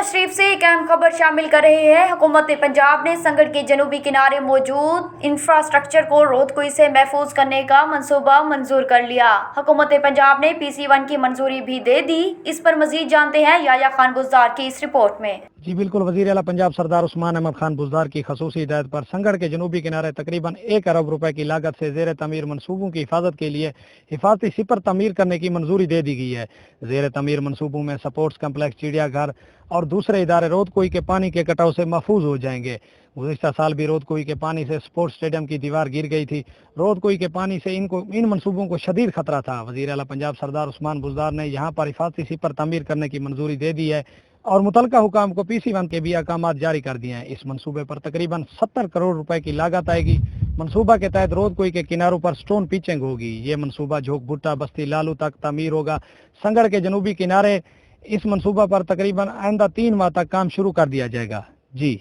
शरीफ से एक अहम खबर शामिल कर रहे हैं। हुकूमत पंजाब ने संगड़ के जनूबी किनारे मौजूद इंफ्रास्ट्रक्चर को रोदकोई से महफूज करने का मंसूबा मंजूर कर लिया। हुकूमत पंजाब ने PC1 की मंजूरी भी दे दी। इस पर मजीद जानते हैं याया खान बुज़दार की इस रिपोर्ट में। जी बिल्कुल, वज़ीर आला पंजाब सरदार उस्मान अहमद खान बुज़दार की खसूसी हिदायत पर संगड़ के जनूबी किनारे तकरीबन 1 अरब रुपए की लागत से ज़ेर तमीर मनसूबों की हिफाजत के लिए हिफाजती सिपर तमीर करने की मंजूरी दे दी गई है। ज़ेर तमीर मनसूबों में स्पोर्ट्स कम्प्लेक्स, चिड़ियाघर और दूसरे इदारे रोदकोई के पानी के कटाव से महफूज हो जाएंगे। गुज़िश्ता साल भी रोदकोई के पानी से स्पोर्ट्स स्टेडियम की दीवार गिर गई थी। रोदकोई के पानी से इन मनसूबों को शदीद खतरा था। वज़ीर आला पंजाब सरदार उस्मान बुज़दार ने यहाँ पर हिफाजती सिपर तमीर करने की मंजूरी दे दी है और मुतलका हुकाम को PC1 के भी अहकाम जारी कर दिए हैं। इस मंसूबे पर तकरीबन 70 करोड़ रुपए की लागत आएगी। मंसूबा के तहत रोदकोई के किनारों पर स्टोन पिचिंग होगी। ये मंसूबा झोंक भुट्टा बस्ती लालू तक तमीर होगा। संगड़ के जनूबी किनारे इस मंसूबा पर तकरीबन आइंदा 3 माह तक काम शुरू कर दिया जाएगा। जी।